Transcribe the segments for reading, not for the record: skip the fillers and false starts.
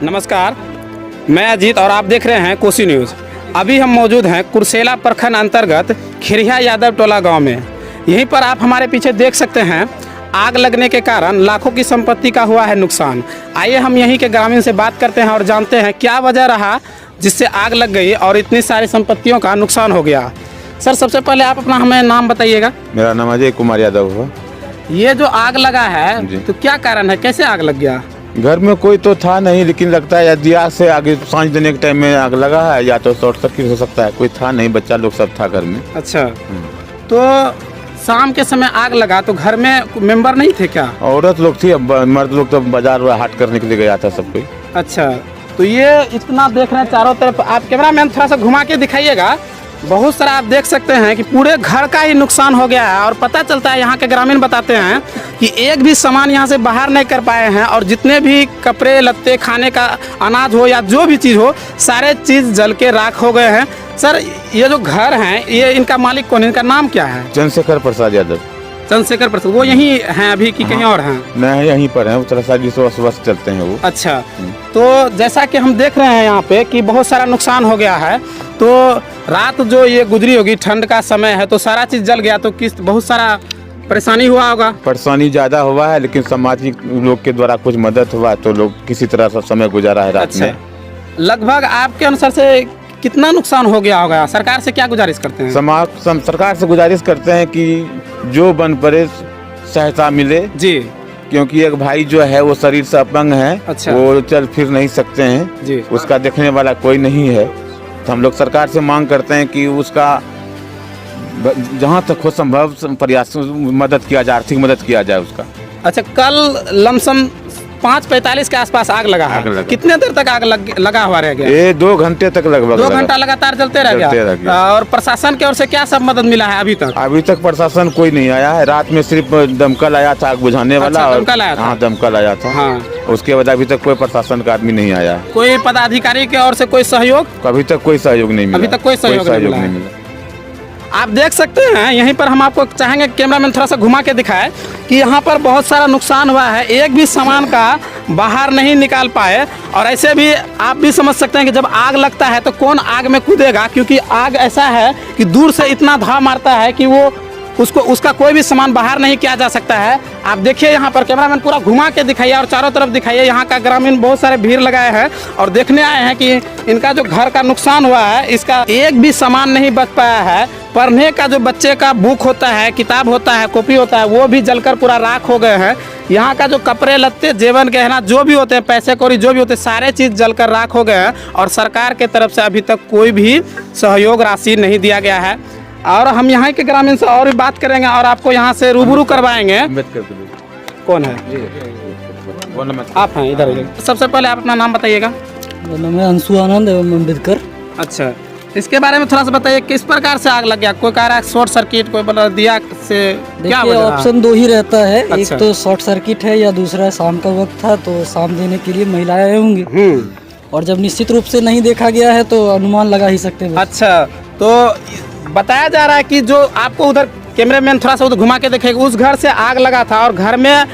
नमस्कार, मैं अजीत और आप देख रहे हैं कोसी न्यूज़। अभी हम मौजूद हैं कुर्सेला प्रखंड अंतर्गत खिरिया यादव टोला गांव में। यहीं पर आप हमारे पीछे देख सकते हैं, आग लगने के कारण लाखों की संपत्ति का हुआ है नुकसान। आइए हम यहीं के ग्रामीण से बात करते हैं और जानते हैं क्या वजह रहा जिससे आग लग गई और इतनी सारी संपत्तियों का नुकसान हो गया। सर, सबसे पहले आप अपना हमें नाम बताइएगा। मेरा नाम अजय कुमार यादव है। ये जो आग लगा है तो क्या कारण है, कैसे आग लग गया? घर में कोई तो था नहीं, लेकिन लगता है या दिया से आगे सांझ देने के टाइम में आग लगा है या तो शॉर्ट सर्किट हो सकता है। कोई था नहीं, बच्चा लोग सब था घर में। अच्छा, तो शाम के समय आग लगा तो घर में मेंबर नहीं थे क्या? औरत लोग थी, अब मर्द लोग तो बाजार हाट करने के लिए गया था सब कोई। अच्छा, तो ये इतना देख रहे हैं चारों तरफ। आप कैमरामैन थोड़ा सा घुमा के दिखाइएगा। बहुत सारा आप देख सकते हैं कि पूरे घर का ही नुकसान हो गया है। और पता चलता है, यहाँ के ग्रामीण बताते हैं कि एक भी सामान यहाँ से बाहर नहीं कर पाए हैं और जितने भी कपड़े लत्ते, खाने का अनाज हो या जो भी चीज़ हो, सारे चीज़ जल के राख हो गए हैं। सर, ये जो घर हैं, ये इनका मालिक कौन है, इनका नाम क्या है? चंद्रशेखर प्रसाद यादव। चंद्रशेखर प्रसाद, वो यहीं हैं अभी कि कहीं और हैं? नहीं, यहीं पर है, उत्तरा साइड सुबह चलते हैं वो। अच्छा, तो जैसा कि हम देख रहे हैं यहाँ पे कि बहुत सारा नुकसान हो गया है। तो रात जो ये गुजरी होगी, ठंड का समय है, तो सारा चीज़ जल गया, तो किस बहुत सारा परेशानी हुआ होगा। परेशानी ज़्यादा हुआ है, लेकिन सामाजिक लोग के द्वारा कुछ मदद हुआ तो लोग किसी तरह से समय गुजारा है रात में। लगभग आपके अनुसार से कितना नुकसान हो गया होगा? सरकार से क्या गुजारिश करते हैं? सरकार से गुजारिश करते हैं कि जो बन पड़े सहायता मिले जी, क्योंकि एक भाई जो है वो शरीर से अपंग है। अच्छा। वो चल फिर नहीं सकते हैं जी, उसका देखने वाला कोई नहीं है। तो हम लोग सरकार से मांग करते हैं कि उसका जहाँ तक हो संभव प्रयास मदद किया जाए, आर्थिक मदद किया जाए उसका। अच्छा, कल लमसम 5:45 के आसपास आग लगा है। कितने देर तक आग लगा हुआ रह गया? ये 2 घंटे तक लगभग 2 घंटा लगातार जलते रह गया। और प्रशासन की ओर से क्या सब मदद मिला है अभी तक? अभी तक प्रशासन कोई नहीं आया है। रात में सिर्फ दमकल आया था आग बुझाने वाला। अच्छा, दमकल आया था? हाँ, दमकल आया था। हाँ। उसके बाद अभी तक कोई प्रशासन का आदमी नहीं आया। कोई पदाधिकारी की ओर से कोई सहयोग? अभी तक कोई सहयोग नहीं मिला। अभी तक कोई सहयोग नहीं मिला। आप देख सकते हैं, यहीं पर हम आपको चाहेंगे कैमरामैन थोड़ा सा घुमा के दिखाए कि यहाँ पर बहुत सारा नुकसान हुआ है। एक भी सामान का बाहर नहीं निकाल पाए। और ऐसे भी आप भी समझ सकते हैं कि जब आग लगता है तो कौन आग में कूदेगा, क्योंकि आग ऐसा है कि दूर से इतना धाव मारता है कि वो उसका कोई भी सामान बाहर नहीं किया जा सकता है। आप देखिए, यहाँ पर कैमरामैन पूरा घुमा के दिखाइए और चारों तरफ दिखाइए। यहाँ का ग्रामीण बहुत सारे भीड़ लगाए हैं और देखने आए हैं कि इनका जो घर का नुकसान हुआ है, इसका एक भी सामान नहीं बच पाया है। पढ़ने का जो बच्चे का बुक होता है, किताब होता है, कॉपी होता है, वो भी जलकर पूरा राख हो गए हैं। यहाँ का जो कपड़े लत्ते, जेवन गहना जो भी होते हैं, पैसे कौड़ी जो भी होते हैं, सारे चीज़ जलकर राख हो गए हैं। और सरकार के तरफ से अभी तक कोई भी सहयोग राशि नहीं दिया गया है। और हम यहाँ के ग्रामीण से और भी बात करेंगे और आपको यहाँ से रूबरू करवाएंगे। कौन है? आप हैं इधर। सबसे पहले आप अपना नाम बताइएगा। मेरा नाम है अंशु आनंद एवं अम्बेडकर। अच्छा, इसके बारे में थोड़ा सा बताइए, किस प्रकार से आग लग गया? कोई कह रहा है शॉर्ट सर्किट, कोई बोल रहा दिया से, क्या देखिए, ऑप्शन 2 ही रहता है। अच्छा। एक तो शॉर्ट सर्किट है या दूसरा शाम का वक्त था तो शाम देने के लिए महिलाएं आए होंगी। और जब निश्चित रूप से नहीं देखा गया है तो अनुमान लगा ही सकते हैं। अच्छा, तो बताया जा रहा है कि जो आपको उधर कैमरामैन थोड़ा सा उधर घुमा के देखेगा, उस घर से आग लगा था और घर में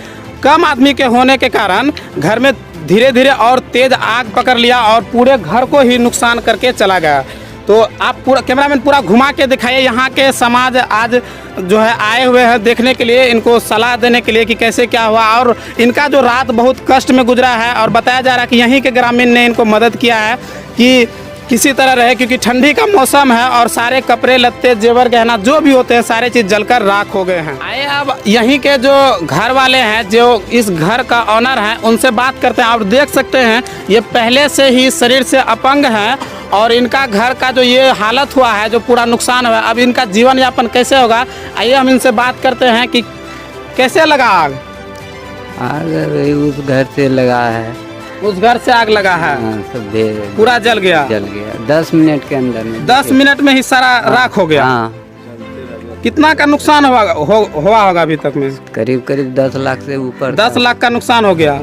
कम आदमी के होने के कारण घर में धीरे धीरे और तेज आग पकड़ लिया और पूरे घर को ही नुकसान करके चला गया। तो आप पूरा कैमरामैन पूरा घुमा के दिखाइए। यहाँ के समाज आज जो है आए हुए हैं देखने के लिए, इनको सलाह देने के लिए कि कैसे क्या हुआ। और इनका जो रात बहुत कष्ट में गुजरा है और बताया जा रहा है कि यहीं के ग्रामीण ने इनको मदद किया है कि किसी तरह रहे, क्योंकि ठंडी का मौसम है और सारे कपड़े लत्ते, जेवर गहना जो भी होते हैं, सारे चीज़ जलकर राख हो गए हैं। आइए अब यहीं के जो घर वाले हैं, जो इस घर का ऑनर हैं, उनसे बात करते हैं। आप देख सकते हैं, ये पहले से ही शरीर से अपंग हैं और इनका घर का जो ये हालत हुआ है, जो पूरा नुकसान हुआ है, अब इनका जीवन यापन कैसे होगा? आइए हम इनसे बात करते हैं कि कैसे लगा आग। आग उस घर से लगा है। उस घर से आग लगा है? सब पूरा जल गया? जल गया 10 मिनट के अंदर में। 10 मिनट में ही सारा राख हो गया? हाँ। कितना का नुकसान हुआ होगा अभी तक में? करीब 10 लाख से ऊपर। 10 लाख का नुकसान हो गया।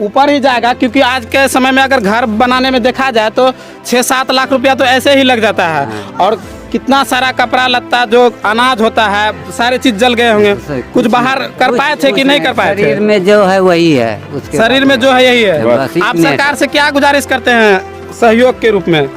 ऊपर ही जाएगा, क्योंकि आज के समय में अगर घर बनाने में देखा जाए तो 6-7 लाख रुपया तो ऐसे ही लग जाता है। और कितना सारा कपड़ा लत्ता जो अनाज होता है सारे चीज जल गए होंगे। कुछ बाहर कर पाए थे कि नहीं कर पाए थे? शरीर में जो है वही है, उसके शरीर में जो है यही है। बस आप इतने- सरकार से क्या गुजारिश करते हैं सहयोग के रूप में?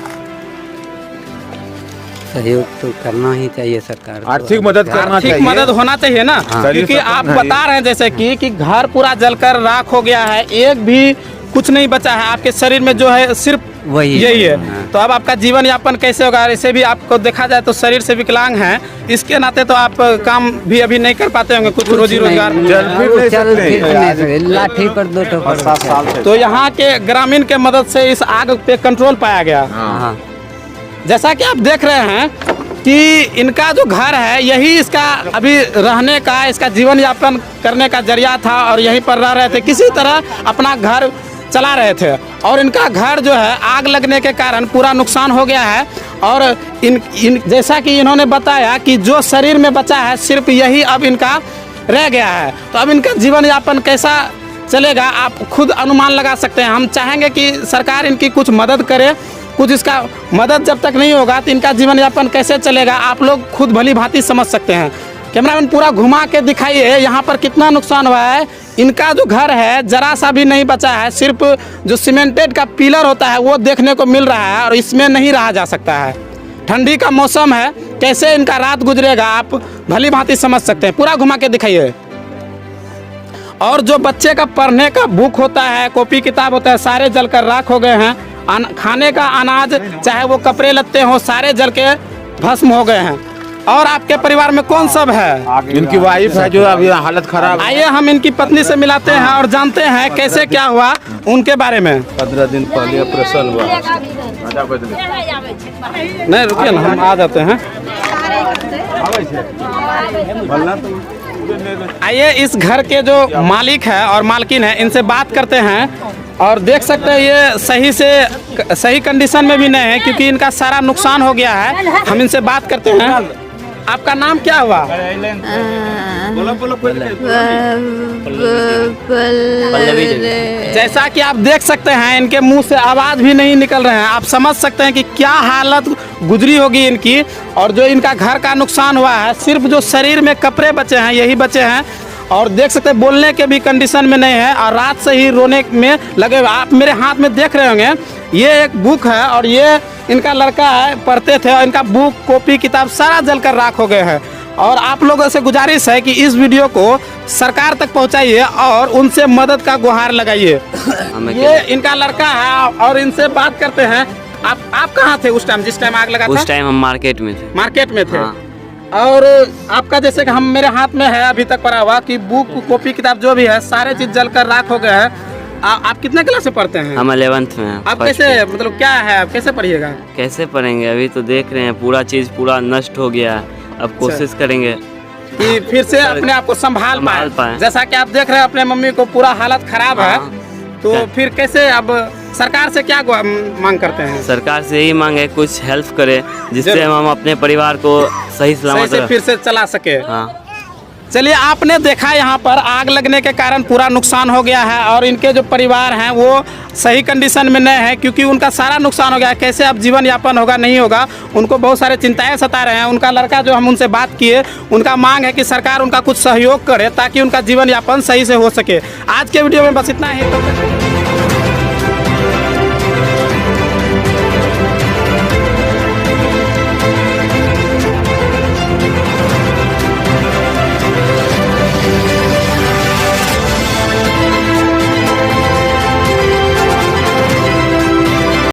सहयोग तो करना ही चाहिए सरकार को। आर्थिक मदद करना आर्थिक चाहिए। मदद होना चाहिए ना, क्योंकि शरीर आप से- बता रहे हैं जैसे कि घर पूरा जलकर राख हो गया है, एक भी कुछ नहीं बचा है, आपके शरीर में जो है सिर्फ वही यही है। हाँ। तो अब आपका जीवन यापन कैसे होगा? इसे भी आपको देखा जाए तो शरीर से विकलांग हैं, इसके नाते तो आप काम भी अभी नहीं कर पाते होंगे, कुछ रोजी रोजगार। चल फिर नहीं चल सकते। फिर नहीं सकते, लाठी पर 2 ठोकर। तो यहाँ के ग्रामीण के मदद से इस आग पे कंट्रोल पाया गया। हाँ, जैसा कि आप देख रहे हैं कि इनका जो घर है यही इसका अभी रहने का, इसका जीवन यापन करने का जरिया था और यहीं पर रह रहे थे, किसी तरह अपना घर चला रहे थे। और इनका घर जो है आग लगने के कारण पूरा नुकसान हो गया है। और इन जैसा कि इन्होंने बताया कि जो शरीर में बचा है सिर्फ यही अब इनका रह गया है। तो अब इनका जीवन यापन कैसा चलेगा आप खुद अनुमान लगा सकते हैं। हम चाहेंगे कि सरकार इनकी कुछ मदद करे, कुछ इसका मदद जब तक नहीं होगा तो इनका जीवन यापन कैसे चलेगा आप लोग खुद भली भांति समझ सकते हैं। कैमरामैन पूरा घुमा के दिखाइए यहाँ पर कितना नुकसान हुआ है। इनका जो घर है जरा सा भी नहीं बचा है, सिर्फ जो सीमेंटेड का पिलर होता है वो देखने को मिल रहा है और इसमें नहीं रहा जा सकता है। ठंडी का मौसम है, कैसे इनका रात गुजरेगा आप भली भांति समझ सकते हैं। पूरा घुमा के दिखाइए। और जो बच्चे का पढ़ने का बुक होता है, कॉपी किताब होता है, सारे जलकर राख हो गए हैं। खाने का अनाज चाहे वो कपड़े लत्ते हों सारे जल के भस्म हो गए हैं। और आपके परिवार में कौन सब है? इनकी वाइफ है जो अभी हालत खराब है। आइए हम इनकी पत्नी से मिलाते हैं और जानते हैं कैसे क्या हुआ उनके बारे में। 15 दिन पहले ऑपरेशन हुआ। नहीं रुकिए ना, हम आ जाते हैं। आइए इस घर के जो मालिक है और मालकिन है इनसे बात करते हैं। और देख सकते हैं ये सही कंडीशन में भी नहीं है क्योंकि इनका सारा नुकसान हो गया है। हम इनसे बात करते हैं। आपका नाम क्या हुआ? जैसा कि आप देख सकते हैं इनके मुंह से आवाज भी नहीं निकल रहे हैं। आप समझ सकते हैं कि क्या हालत गुजरी होगी इनकी। और जो इनका घर का नुकसान हुआ है सिर्फ जो शरीर में कपड़े बचे हैं यही बचे हैं। और देख सकते हैं बोलने के भी कंडीशन में नहीं है और रात से ही रोने में लगे हुए। आप मेरे हाथ में देख रहे होंगे ये एक बुक है और ये इनका लड़का है, पढ़ते थे और इनका बुक कॉपी किताब सारा जलकर राख हो गए हैं। और आप लोगों से गुजारिश है कि इस वीडियो को सरकार तक पहुंचाइए और उनसे मदद का गुहार लगाइए। ये इनका लड़का है और इनसे बात करते हैं। आप कहाँ थे उस टाइम जिस टाइम आग लगा था? उस टाइम हम मार्केट में थे। मार्केट में थे। हाँ। और आपका जैसे कि हम मेरे हाथ में है अभी तक पड़ा हुआ कि बुक कॉपी किताब जो भी है सारे चीज जलकर राख हो गए हैं। आप कितने क्लास से पढ़ते हैं? हम 11th में हैं। आप फर्स्ट कैसे ईयर। मतलब क्या है आप कैसे पढ़िएगा? कैसे पढ़ेंगे? अभी तो देख रहे हैं पूरा चीज पूरा नष्ट हो गया है। अब कोशिश करेंगे कि फिर से अपने आप को संभाल संभाल पाए। पाएं। जैसा कि आप देख रहे हैं अपने मम्मी को पूरा हालत खराब है। हाँ। तो फिर कैसे अब सरकार से क्या मांग करते हैं? सरकार से यही मांगे कुछ हेल्प करे जिससे जरूर। हम अपने परिवार को सही सही सलामत से फिर से चला सके। हाँ। चलिए आपने देखा यहाँ पर आग लगने के कारण पूरा नुकसान हो गया है और इनके जो परिवार हैं वो सही कंडीशन में नहीं है क्योंकि उनका सारा नुकसान हो गया है। कैसे अब जीवन यापन होगा नहीं होगा उनको बहुत सारे चिंताएं सता रहे हैं। उनका लड़का जो हम उनसे बात किए उनका मांग है कि सरकार उनका कुछ सहयोग करे ताकि उनका जीवन यापन सही से हो सके। आज के वीडियो में बस इतना ही।